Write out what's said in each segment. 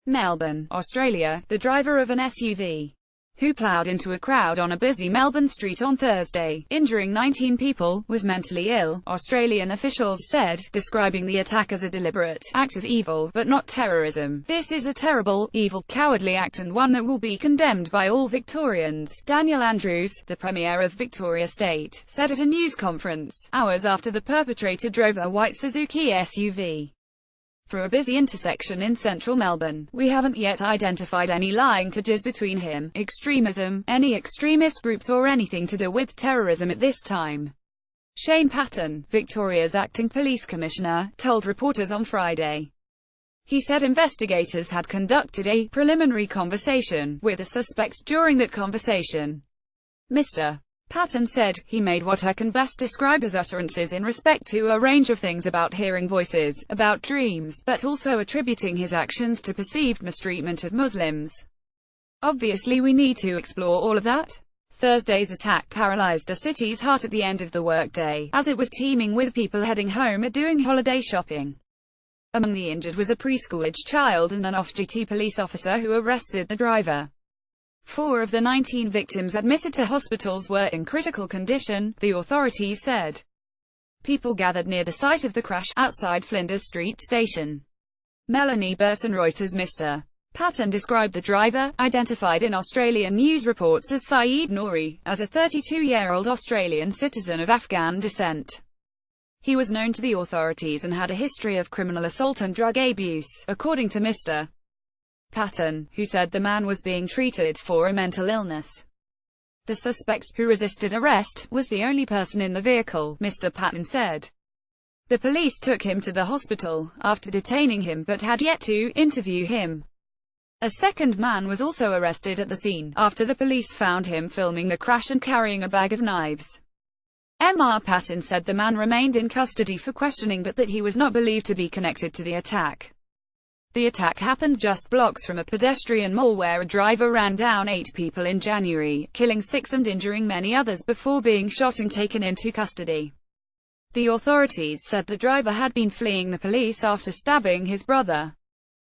Melbourne, Australia. The driver of an SUV who ploughed into a crowd on a busy Melbourne street on Thursday, injuring 19 people, was mentally ill, Australian officials said, describing the attack as a deliberate act of evil, but not terrorism. "This is a terrible, evil, cowardly act and one that will be condemned by all Victorians," Daniel Andrews, the Premier of Victoria State, said at a news conference, hours after the perpetrator drove a white Suzuki SUV for a busy intersection in central Melbourne. "We haven't yet identified any linkages between him, extremism, any extremist groups or anything to do with terrorism at this time," Shane Patton, Victoria's acting police commissioner, told reporters on Friday. He said investigators had conducted a preliminary conversation with a suspect. During that conversation, Mr. Patton said, "He made what I can best describe as utterances in respect to a range of things about hearing voices, about dreams, but also attributing his actions to perceived mistreatment of Muslims. Obviously we need to explore all of that." Thursday's attack paralyzed the city's heart at the end of the workday, as it was teeming with people heading home or doing holiday shopping. Among the injured was a preschool-aged child and an off-duty police officer who arrested the driver. 4 of the 19 victims admitted to hospitals were in critical condition, the authorities said. People gathered near the site of the crash, outside Flinders Street Station. Melanie Burton Reuters. Mr. Patton described the driver, identified in Australian news reports as Saeed Nouri, as a 32-year-old Australian citizen of Afghan descent. He was known to the authorities and had a history of criminal assault and drug abuse, according to Mr. Patton, who said the man was being treated for a mental illness. The suspect, who resisted arrest, was the only person in the vehicle, Mr. Patton said. The police took him to the hospital, after detaining him, but had yet to interview him. A second man was also arrested at the scene, after the police found him filming the crash and carrying a bag of knives. Mr. Patton said the man remained in custody for questioning but that he was not believed to be connected to the attack. The attack happened just blocks from a pedestrian mall where a driver ran down 8 people in January, killing 6 and injuring many others before being shot and taken into custody. The authorities said the driver had been fleeing the police after stabbing his brother.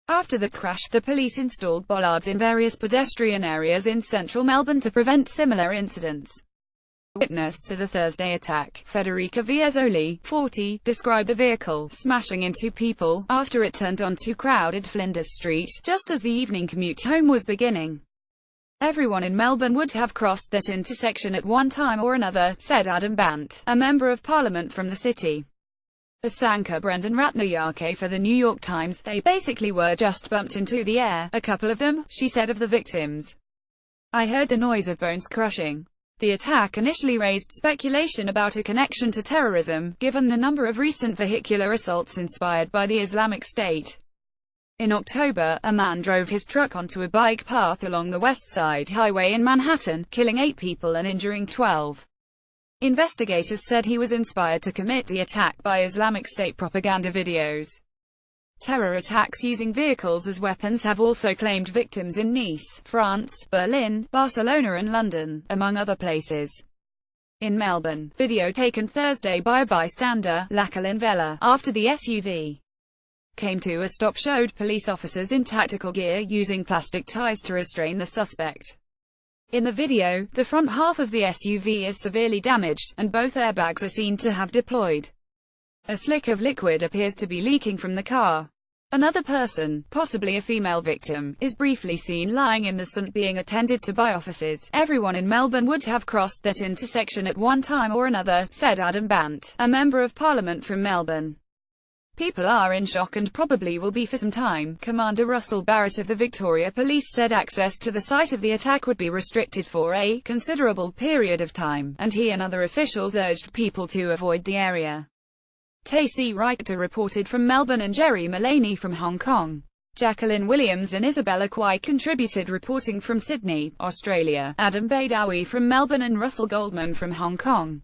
After the crash, the police installed bollards in various pedestrian areas in central Melbourne to prevent similar incidents. A witness to the Thursday attack, Federica Viazzoli, 40, described the vehicle smashing into people after it turned onto crowded Flinders Street, just as the evening commute home was beginning. "Everyone in Melbourne would have crossed that intersection at one time or another," said Adam Bant, a member of parliament from the city. As anchor Brendan Ratnayake for the New York Times, "They basically were just bumped into the air, a couple of them," she said of the victims. "I heard the noise of bones crushing." The attack initially raised speculation about a connection to terrorism, given the number of recent vehicular assaults inspired by the Islamic State. In October, a man drove his truck onto a bike path along the West Side Highway in Manhattan, killing 8 people and injuring 12. Investigators said he was inspired to commit the attack by Islamic State propaganda videos. Terror attacks using vehicles as weapons have also claimed victims in Nice, France, Berlin, Barcelona and London, among other places. In Melbourne, video taken Thursday by a bystander, Lachlan Vella, after the SUV came to a stop showed police officers in tactical gear using plastic ties to restrain the suspect. In the video, the front half of the SUV is severely damaged, and both airbags are seen to have deployed. A slick of liquid appears to be leaking from the car. Another person, possibly a female victim, is briefly seen lying in the sun being attended to by officers. "Everyone in Melbourne would have crossed that intersection at one time or another," said Adam Bant, a member of parliament from Melbourne. "People are in shock and probably will be for some time." Commander Russell Barrett of the Victoria Police said access to the site of the attack would be restricted for a considerable period of time, and he and other officials urged people to avoid the area. Tacy Reichter reported from Melbourne and Jerry Mullaney from Hong Kong. Jacqueline Williams and Isabella Quay contributed reporting from Sydney, Australia. Adam Baidowi from Melbourne and Russell Goldman from Hong Kong.